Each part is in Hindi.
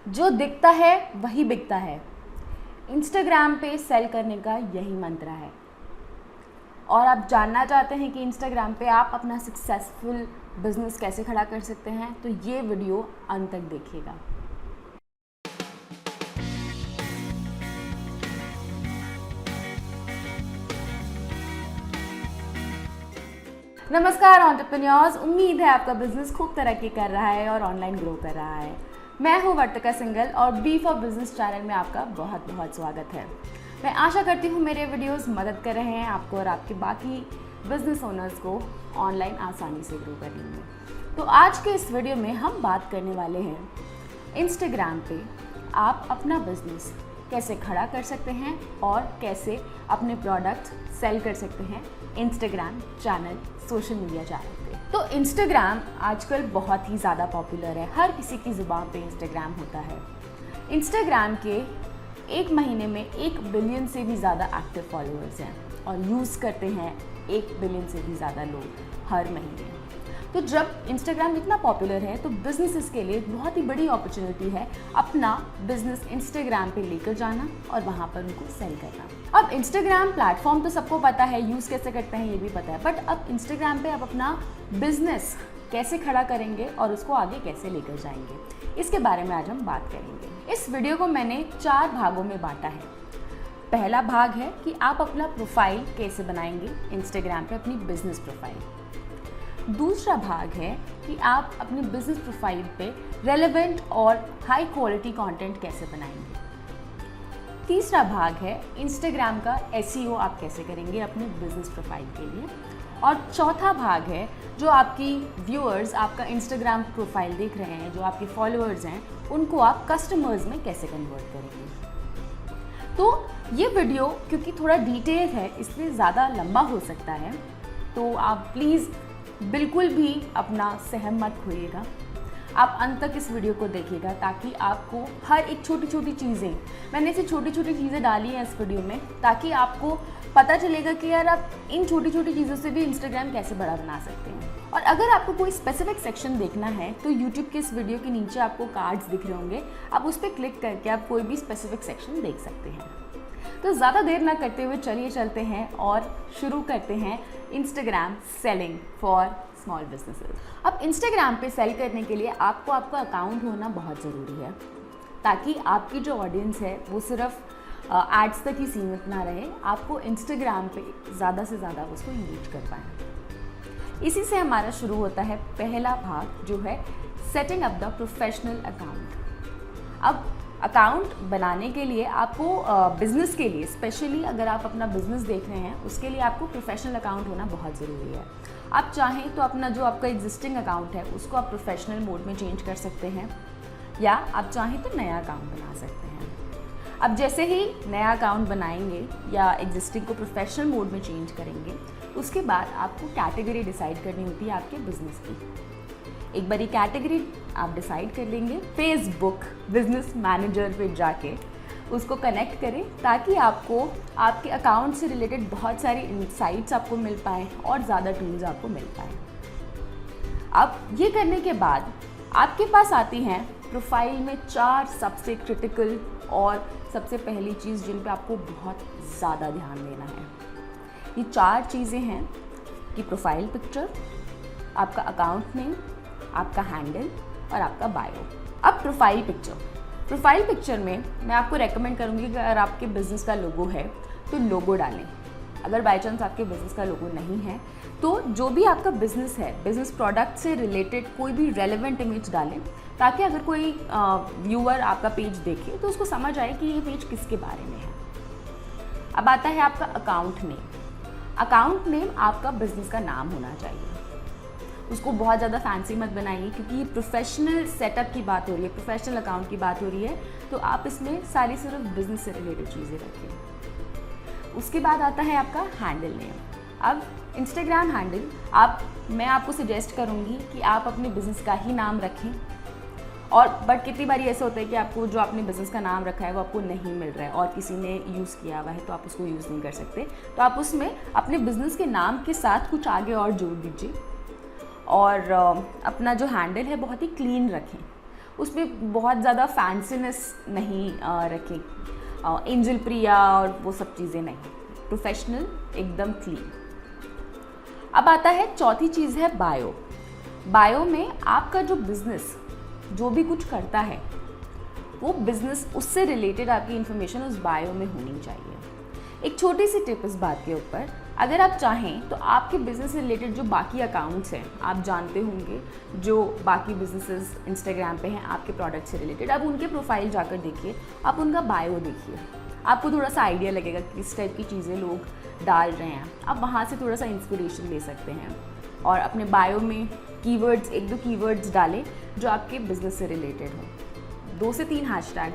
जो दिखता है वही बिकता है। इंस्टाग्राम पे सेल करने का यही मंत्र है। और आप जानना चाहते हैं कि इंस्टाग्राम पे आप अपना सक्सेसफुल बिजनेस कैसे खड़ा कर सकते हैं, तो ये वीडियो अंत तक देखिएगा। नमस्कार एंटरप्रेन्योर्स, उम्मीद है आपका बिजनेस खूब तरक्की कर रहा है और ऑनलाइन ग्रो कर रहा है। मैं हूं वर्तिका सिंगल और बी फॉर बिजनेस चैनल में आपका बहुत बहुत स्वागत है। मैं आशा करती हूं मेरे वीडियोस मदद कर रहे हैं आपको और आपके बाकी बिजनेस ओनर्स को ऑनलाइन आसानी से ग्रो करने में। तो आज के इस वीडियो में हम बात करने वाले हैं इंस्टाग्राम पे आप अपना बिजनेस कैसे खड़ा कर सकते हैं और कैसे अपने प्रोडक्ट सेल कर सकते हैं Instagram channel, social media channel पे। तो इंस्टाग्राम आजकल बहुत ही ज़्यादा पॉपुलर है, हर किसी की ज़ुबान पे इंस्टाग्राम होता है। इंस्टाग्राम के एक महीने में 1 बिलियन से भी ज़्यादा एक्टिव फॉलोअर्स हैं और यूज़ करते हैं 1 बिलियन से भी ज़्यादा लोग हर महीने। तो जब इंस्टाग्राम इतना पॉपुलर है तो बिजनेसेस के लिए बहुत ही बड़ी अपॉर्चुनिटी है अपना बिजनेस इंस्टाग्राम पे लेकर जाना और वहाँ पर उनको सेल करना। अब इंस्टाग्राम प्लेटफॉर्म तो सबको पता है, यूज़ कैसे करते हैं ये भी पता है, बट अब इंस्टाग्राम पे आप अपना बिजनेस कैसे खड़ा करेंगे और उसको आगे कैसे लेकर जाएंगे, इसके बारे में आज हम बात करेंगे। इस वीडियो को मैंने 4 भागों में बांटा है। पहला भाग है कि आप अपना प्रोफाइल कैसे बनाएंगे इंस्टाग्राम पे, अपनी बिजनेस प्रोफाइल। दूसरा भाग है कि आप अपने बिजनेस प्रोफाइल पे रेलेवेंट और हाई क्वालिटी कंटेंट कैसे बनाएंगे। तीसरा भाग है इंस्टाग्राम का एसईओ आप कैसे करेंगे अपने बिजनेस प्रोफाइल के लिए। और चौथा भाग है जो आपकी व्यूअर्स आपका इंस्टाग्राम प्रोफाइल देख रहे हैं, जो आपके फॉलोअर्स हैं, उनको आप कस्टमर्स में कैसे कन्वर्ट करेंगे। तो ये वीडियो क्योंकि थोड़ा डिटेल है इसलिए ज़्यादा लंबा हो सकता है, तो आप प्लीज़ बिल्कुल भी अपना सहम मत खोइएगा। आप अंत तक इस वीडियो को देखिएगा ताकि आपको हर एक छोटी छोटी चीज़ें, मैंने ऐसी छोटी छोटी चीज़ें डाली हैं इस वीडियो में ताकि आपको पता चलेगा कि यार आप इन छोटी छोटी चीज़ों से भी इंस्टाग्राम कैसे बड़ा बना सकते हैं। और अगर आपको कोई स्पेसिफिक सेक्शन देखना है तो यूट्यूब के इस वीडियो के नीचे आपको कार्ड्स दिख रहे होंगे, आप उस पर क्लिक करके आप कोई भी स्पेसिफिक सेक्शन देख सकते हैं। तो ज़्यादा देर ना करते हुए चलिए चलते हैं और शुरू करते हैं Instagram selling for small businesses. अब इंस्टाग्राम पे सेल करने के लिए आपको आपका अकाउंट होना बहुत ज़रूरी है ताकि आपकी जो ऑडियंस है वो सिर्फ एड्स तक ही सीमित ना रहे, आपको इंस्टाग्राम पे ज़्यादा से ज़्यादा उसको यूज कर पाएँ। इसी से हमारा शुरू होता है पहला भाग जो है setting up the professional account. अब अकाउंट बनाने के लिए आपको बिज़नेस के लिए, स्पेशली अगर आप अपना बिज़नेस देख रहे हैं, उसके लिए आपको प्रोफेशनल अकाउंट होना बहुत ज़रूरी है। आप चाहें तो अपना जो आपका एग्जिस्टिंग अकाउंट है उसको आप प्रोफेशनल मोड में चेंज कर सकते हैं या आप चाहें तो नया अकाउंट बना सकते हैं। अब जैसे ही नया अकाउंट बनाएंगे या एग्जिस्टिंग को प्रोफेशनल मोड में चेंज करेंगे, उसके बाद आपको कैटेगरी डिसाइड करनी होती है आपके बिज़नेस की। एक बारी कैटेगरी आप डिसाइड कर लेंगे, फेसबुक बिजनेस मैनेजर पे जाके उसको कनेक्ट करें ताकि आपको आपके अकाउंट से रिलेटेड बहुत सारी इनसाइट्स आपको मिल पाएँ और ज़्यादा टूल्स आपको मिल पाएँ। अब ये करने के बाद आपके पास आती हैं प्रोफाइल में 4 सबसे क्रिटिकल और सबसे पहली चीज़ जिन पे आपको बहुत ज़्यादा ध्यान देना है। ये 4 चीज़ें हैं कि प्रोफाइल पिक्चर, आपका अकाउंट नेम, आपका हैंडल और आपका बायो। अब प्रोफाइल पिक्चर में मैं आपको रेकमेंड करूँगी कि अगर आपके बिज़नेस का लोगो है तो लोगो डालें। अगर बाय चांस आपके बिज़नेस का लोगो नहीं है तो जो भी आपका बिज़नेस है, बिज़नेस प्रोडक्ट से रिलेटेड कोई भी रेलेवेंट इमेज डालें ताकि अगर कोई व्यूअर आपका पेज देखे तो उसको समझ आए कि ये पेज किसके बारे में है। अब आता है आपका अकाउंट नेम आपका बिज़नेस का नाम होना चाहिए। उसको बहुत ज़्यादा फैंसी मत बनाइए क्योंकि ये प्रोफेशनल सेटअप की बात हो रही है, प्रोफेशनल अकाउंट की बात हो रही है, तो आप इसमें सारी सिर्फ बिजनेस से रिलेटेड चीज़ें रखें। उसके बाद आता है आपका हैंडल नेम। अब इंस्टाग्राम हैंडल मैं आपको सजेस्ट करूँगी कि आप अपने बिज़नेस का ही नाम रखें। और बट कितनी बारी ऐसा होता है कि आपको जो आपने बिज़नेस का नाम रखा है वो आपको नहीं मिल रहा है और किसी ने यूज़ किया हुआ है तो आप उसको यूज़ नहीं कर सकते, तो आप उसमें अपने बिज़नेस के नाम के साथ कुछ आगे और जोड़ दीजिए और अपना जो हैंडल है बहुत ही क्लीन रखें। उसमें बहुत ज़्यादा फैंसीनेस नहीं रखें, एंजल प्रिया और वो सब चीज़ें नहीं, प्रोफेशनल एकदम क्लीन। अब आता है चौथी चीज़ है बायो। बायो में आपका जो बिज़नेस जो भी कुछ करता है वो बिज़नेस उससे रिलेटेड आपकी इन्फॉर्मेशन उस बायो में होनी चाहिए। एक छोटी सी टिप इस बात के ऊपर, अगर आप चाहें तो आपके बिज़नेस से रिलेटेड जो बाकी अकाउंट्स हैं, आप जानते होंगे जो बाकी बिजनेसेस इंस्टाग्राम पे हैं आपके प्रोडक्ट से रिलेटेड, आप उनके प्रोफाइल जाकर देखिए, आप उनका बायो देखिए, आपको थोड़ा सा आइडिया लगेगा कि किस टाइप की चीज़ें लोग डाल रहे हैं। आप वहाँ से थोड़ा सा इंस्पिरेशन ले सकते हैं और अपने बायो में कीवर्ड्स, 1-2 कीवर्ड्स डालें जो आपके बिज़नेस से रिलेटेड हो। 2 से 3 हैशटैग,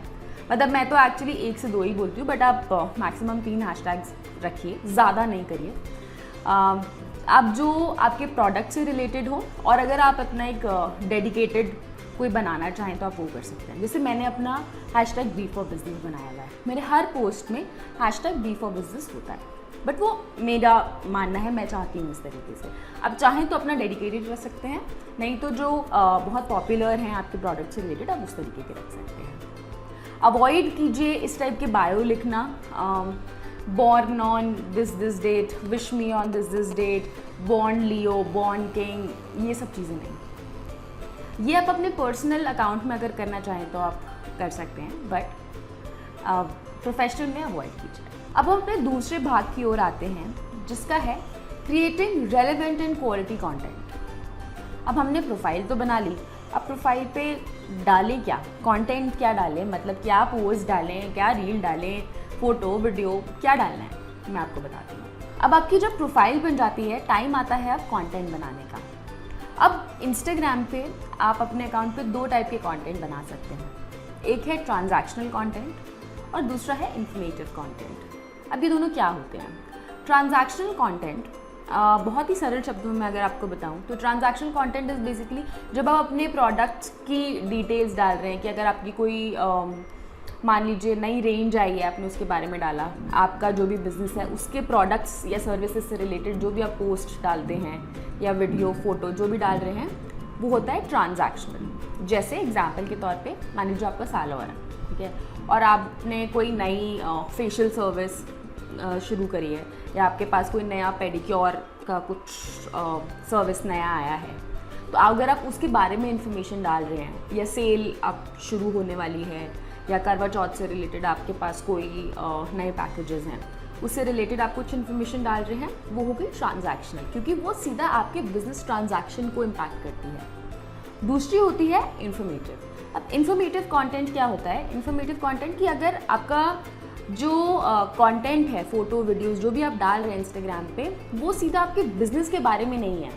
मतलब मैं तो एक्चुअली 1 से 2 ही बोलती हूँ, बट आप मैक्सिमम 3 हैशटैग्स रखिए, ज़्यादा नहीं करिए। आप जो आपके प्रोडक्ट से रिलेटेड हो, और अगर आप अपना एक डेडिकेटेड कोई बनाना चाहें तो आप वो कर सकते हैं। जैसे मैंने अपना हैशटैग बी फॉर बिजनेस बनाया हुआ है, मेरे हर पोस्ट में हैशटैग बी फॉर बिजनेस होता है, बट वो मेरा मानना है, मैं चाहती हूँ इस तरीके से। अब चाहें तो अपना डेडिकेटेड रख सकते हैं, नहीं तो जो बहुत पॉपुलर हैं आपके प्रोडक्ट से रिलेटेड, आप उस तरीके के रख सकते हैं। अवॉइड कीजिए इस टाइप के बायो लिखना, born on this date, wish me on this date, born Leo, born king, ये सब चीज़ें नहीं। ये आप अपने पर्सनल अकाउंट में अगर करना चाहें तो आप कर सकते हैं, बट प्रोफेशनल में अवॉइड कीजिए। अब हम अपने दूसरे भाग की ओर आते हैं, जिसका है creating relevant and quality content. अब हमने प्रोफाइल तो बना ली, अब प्रोफाइल पे डालें क्या, कंटेंट क्या डालें, मतलब क्या पोस्ट डालें, क्या रील डालें, फ़ोटो वीडियो क्या डालना है, मैं आपको बताती हूँ। अब आपकी जब प्रोफाइल बन जाती है, टाइम आता है अब कंटेंट बनाने का। अब इंस्टाग्राम पे आप अपने अकाउंट पे 2 टाइप के कंटेंट बना सकते हैं, एक है ट्रांजैक्शनल कंटेंट और दूसरा है इन्फॉर्मेटिव कंटेंट। अब ये दोनों क्या होते हैं? ट्रांजैक्शनल कंटेंट बहुत ही सरल शब्दों में अगर आपको बताऊं तो ट्रांजैक्शनल कंटेंट इज़ बेसिकली जब आप अपने प्रोडक्ट्स की डिटेल्स डाल रहे हैं, कि अगर आपकी कोई मान लीजिए नई रेंज आई है, आपने उसके बारे में डाला, आपका जो भी बिज़नेस है उसके प्रोडक्ट्स या सर्विसेज से रिलेटेड जो भी आप पोस्ट डालते हैं या वीडियो फोटो जो भी डाल रहे हैं, वो होता है ट्रांजैक्शनल। जैसे एग्जाम्पल के तौर पे मान लीजिए आपका सैलून है, ठीक है, और आपने कोई नई फेशियल सर्विस शुरू करी है, या आपके पास कोई नया पेडिक्योर का कुछ सर्विस नया आया है, तो अगर आप उसके बारे में इंफॉर्मेशन डाल रहे हैं, या सेल अब शुरू होने वाली है, या करवा चौथ से रिलेटेड आपके पास कोई नए पैकेजेस हैं, उससे रिलेटेड आप कुछ इन्फॉर्मेशन डाल रहे हैं, वो हो गई ट्रांजैक्शनल, क्योंकि वो सीधा आपके बिजनेस ट्रांजैक्शन को इम्पैक्ट करती है। दूसरी होती है इन्फॉर्मेटिव। अब इन्फॉर्मेटिव कंटेंट क्या होता है? इन्फॉर्मेटिव कंटेंट कि अगर आपका जो कंटेंट है, फ़ोटो वीडियोज़ जो भी आप डाल रहे हैं इंस्टाग्राम पे, वो सीधा आपके बिज़नेस के बारे में नहीं है,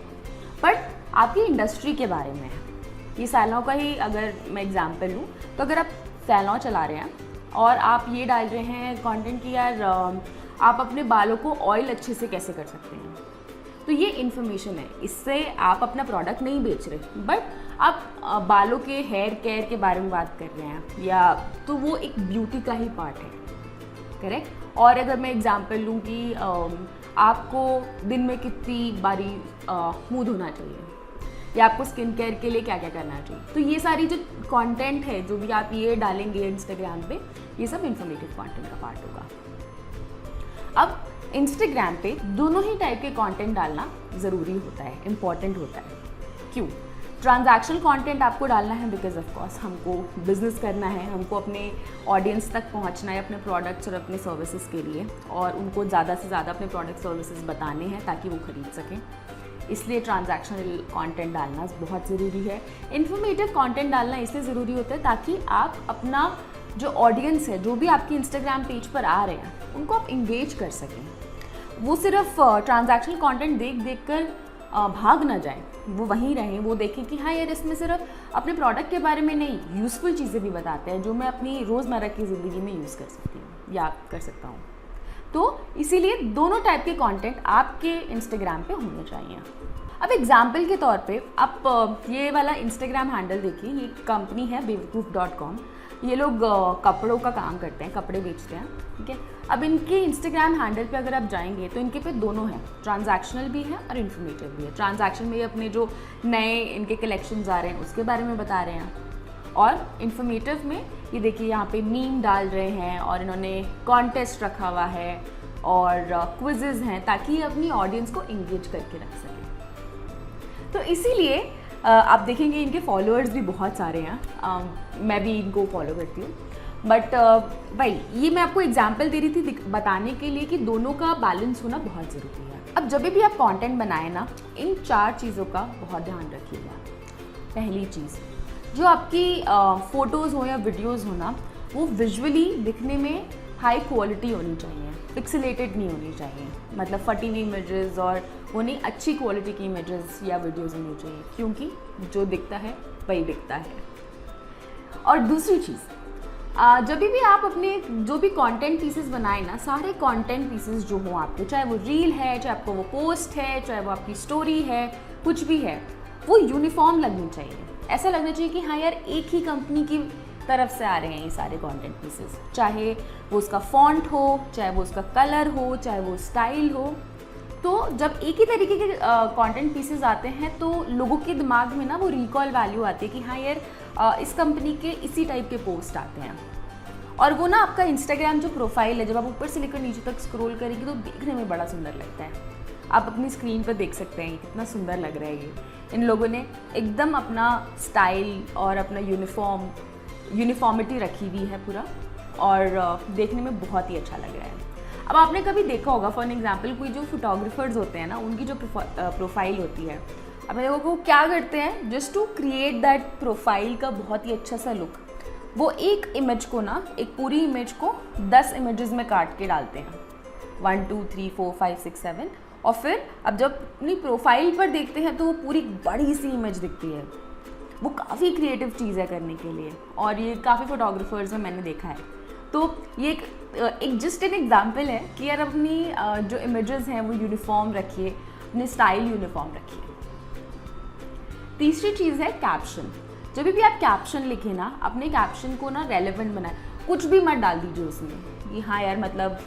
बट आपकी इंडस्ट्री के बारे में है। ये सैलून का ही अगर मैं एग्जांपल लूँ, तो अगर आप सैलून चला रहे हैं और आप ये डाल रहे हैं कंटेंट कि यार आप अपने बालों को ऑयल अच्छे से कैसे कर सकते हैं, तो ये इन्फॉर्मेशन है। इससे आप अपना प्रोडक्ट नहीं बेच रहे, बट आप बालों के हेयर केयर के बारे में बात कर रहे हैं, या तो वो एक ब्यूटी का ही पार्ट है, करेक्ट। और अगर मैं एग्जांपल लूँ कि आपको दिन में कितनी बारी मुँह धोना चाहिए, या आपको स्किन केयर के लिए क्या क्या करना चाहिए, तो ये सारी जो कंटेंट है, जो भी आप ये डालेंगे इंस्टाग्राम पे, ये सब इन्फॉर्मेटिव कंटेंट का पार्ट होगा। अब इंस्टाग्राम पे दोनों ही टाइप के कंटेंट डालना ज़रूरी होता है, इम्पॉर्टेंट होता है। क्यों? ट्रांजैक्शनल कंटेंट आपको डालना है बिकॉज ऑफ कोर्स हमको बिजनेस करना है, हमको अपने ऑडियंस तक पहुंचना है अपने प्रोडक्ट्स और अपने सर्विसेज के लिए, और उनको ज़्यादा से ज़्यादा अपने प्रोडक्ट सर्विसेज बताने हैं ताकि वो खरीद सकें, इसलिए ट्रांजैक्शनल कंटेंट डालना बहुत ज़रूरी है। इन्फॉर्मेटिव कंटेंट डालना इसलिए ज़रूरी होता है ताकि आप अपना जो ऑडियंस है, जो भी आपकी इंस्टाग्राम पेज पर आ रहे हैं, उनको आप इंगेज कर सकें। वो सिर्फ ट्रांजैक्शनल कंटेंट देख कर भाग ना जाए, वो वहीं रहें, वो देखें कि हाँ यार इसमें सिर्फ अपने प्रोडक्ट के बारे में नहीं, यूज़फुल चीज़ें भी बताते हैं जो मैं अपनी रोज़मर्रा की ज़िंदगी में यूज़ कर सकती हूँ या कर सकता हूँ। तो इसीलिए दोनों टाइप के कंटेंट आपके इंस्टाग्राम पे होने चाहिए। अब एग्जाम्पल के तौर पे आप ये वाला इंस्टाग्राम हैंडल देखिए, ये कंपनी है बेवकूफ़.com, ये लोग कपड़ों का काम करते हैं, कपड़े बेचते हैं, ठीक है। अब इनके इंस्टाग्राम हैंडल पे अगर आप जाएंगे तो इनके पे दोनों हैं, ट्रांजैक्शनल भी है और इन्फॉर्मेटिव भी है। ट्रांजैक्शन में ये अपने जो नए इनके कलेक्शंस आ रहे हैं उसके बारे में बता रहे हैं, और इन्फॉर्मेटिव में ये देखिए यहाँ पे मीम डाल रहे हैं और इन्होंने कॉन्टेस्ट रखा हुआ है और क्विजेज़ हैं ताकि ये अपनी ऑडियंस को इंगेज करके रख सकें। तो इसीलिए आप देखेंगे इनके फॉलोअर्स भी बहुत सारे हैं, मैं भी इनको फॉलो करती हूँ। बट भाई ये मैं आपको एग्जांपल दे रही थी बताने के लिए कि दोनों का बैलेंस होना बहुत ज़रूरी है। अब जब भी आप कंटेंट बनाएं ना, इन 4 चीज़ों का बहुत ध्यान रखिएगा। पहली चीज़, जो आपकी फ़ोटोज़ हो या वीडियोज़ हो ना, वो विजुअली दिखने में हाई क्वालिटी होनी चाहिए, पिक्सेलेटेड नहीं होनी चाहिए, मतलब फटी हुई इमेजेस और वो नहीं, अच्छी क्वालिटी की इमेजेस या वीडियोज़ होनी चाहिए, क्योंकि जो दिखता है वही बिकता है। और दूसरी चीज़, जब भी आप अपने जो भी कंटेंट पीसेस बनाए ना, सारे कंटेंट पीसेस जो हो आपके, चाहे वो रील है, चाहे आपको वो पोस्ट है, चाहे वो आपकी स्टोरी है, कुछ भी है, वो यूनिफॉर्म लगनी चाहिए। ऐसा लगना चाहिए कि हाँ यार एक ही कंपनी की तरफ से आ रहे हैं ये सारे कंटेंट पीसेस, चाहे वो उसका फॉन्ट हो, चाहे वो उसका कलर हो, चाहे वो स्टाइल हो। तो जब एक ही तरीके के कंटेंट पीसेस आते हैं तो लोगों के दिमाग में ना वो रिकॉल वैल्यू आती है कि हाँ यार इस कंपनी के इसी टाइप के पोस्ट आते हैं। और वो ना आपका इंस्टाग्राम जो प्रोफाइल है, जब आप ऊपर से लेकर नीचे तक स्क्रॉल करेंगे तो देखने में बड़ा सुंदर लगता है। आप अपनी स्क्रीन पर देख सकते हैं कितना सुंदर लग रहा है ये। इन लोगों ने एकदम अपना स्टाइल और अपना यूनिफॉर्मिटी रखी हुई है पूरा, और देखने में बहुत ही अच्छा लग रहा है। अब आपने कभी देखा होगा, फॉर एग्जांपल कोई जो फोटोग्राफर्स होते हैं ना, उनकी जो प्रोफाइल होती है, अब देखो वो क्या करते हैं, just to create that profile का बहुत ही अच्छा सा लुक, वो एक इमेज को ना, एक पूरी इमेज को 10 इमेजेस में काट के डालते हैं, 1 2 3 4 5 6 7, और फिर अब जब अपनी प्रोफाइल पर देखते हैं तो वो पूरी बड़ी सी इमेज दिखती है। वो काफ़ी क्रिएटिव चीज़ है करने के लिए, और ये काफ़ी फोटोग्राफर्स में मैंने देखा है। तो ये एक जस्ट एन एग्जाम्पल है कि यार अपनी जो इमेजेस हैं वो यूनिफॉर्म रखिए, अपने स्टाइल यूनिफॉर्म रखिए। तीसरी चीज़ है कैप्शन। जब भी आप कैप्शन लिखें ना, अपने कैप्शन को ना रेलेवेंट बनाए, कुछ भी मत डाल दीजिए उसमें कि हाँ यार मतलब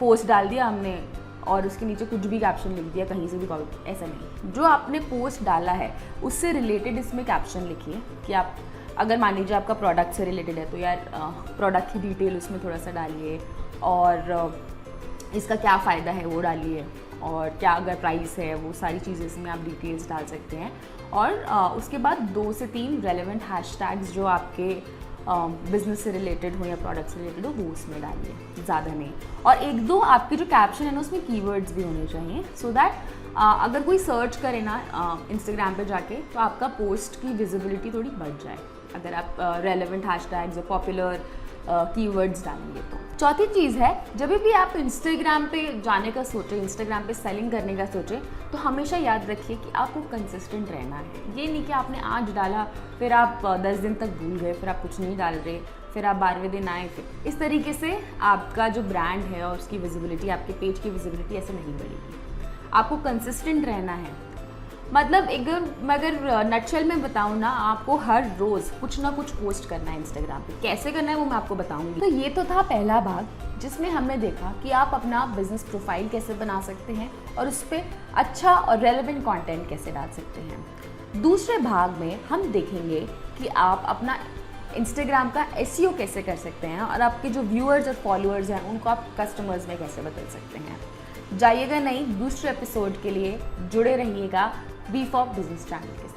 पोस्ट डाल दिया हमने और उसके नीचे कुछ भी कैप्शन लिख दिया कहीं से भी कॉपी, ऐसा नहीं। जो आपने पोस्ट डाला है उससे रिलेटेड इसमें कैप्शन लिखिए कि आप, अगर मान लीजिए आपका प्रोडक्ट से रिलेटेड है तो यार प्रोडक्ट की डिटेल उसमें थोड़ा सा डालिए, और इसका क्या फ़ायदा है वो डालिए, और क्या अगर प्राइस है, वो सारी चीज़ें इसमें आप डिटेल्स डाल सकते हैं। और उसके बाद 2 से 3 रेलेवेंट हैशटैग्स जो आपके बिजनेस से रिलेटेड हो या प्रोडक्ट से रिलेटेड हो, वो उसमें डालिए, ज़्यादा नहीं। और 1-2 आपके जो कैप्शन है ना उसमें कीवर्ड्स भी होने चाहिए, सो दैट अगर कोई सर्च करे ना इंस्टाग्राम पे जाके तो आपका पोस्ट की विजिबिलिटी थोड़ी बढ़ जाए, अगर आप रेलेवेंट हैशटैग्स या पॉपुलर कीवर्ड्स डालेंगे तो। चौथी चीज़ है, जब भी आप इंस्टाग्राम पे जाने का सोचें, इंस्टाग्राम पे सेलिंग करने का सोचें, तो हमेशा याद रखिए कि आपको कंसिस्टेंट रहना है। ये नहीं कि आपने आज डाला फिर आप 10 दिन तक भूल गए, फिर आप कुछ नहीं डाल रहे, फिर आप 12वें दिन आए, फिर इस तरीके से आपका जो ब्रांड है और उसकी विजिबिलिटी, आपके पेज की विजिबिलिटी ऐसे नहीं बढ़ेगी। आपको कंसिस्टेंट रहना है। मतलब मैं अगर नटशेल में बताऊँ ना, आपको हर रोज़ कुछ ना कुछ पोस्ट करना है इंस्टाग्राम पे। कैसे करना है वो मैं आपको बताऊँगी। तो ये तो था पहला भाग, जिसमें हमने देखा कि आप अपना बिजनेस प्रोफाइल कैसे बना सकते हैं और उस पर अच्छा और रेलेवेंट कंटेंट कैसे डाल सकते हैं। दूसरे भाग में हम देखेंगे कि आप अपना इंस्टाग्राम का SEO कैसे कर सकते हैं और आपके जो व्यूअर्स और फॉलोअर्स हैं उनको आप कस्टमर्स में कैसे बदल सकते हैं। जाइएगा नहीं, दूसरे एपिसोड के लिए जुड़े रहिएगा बी फॉर बिजनेस चैनल के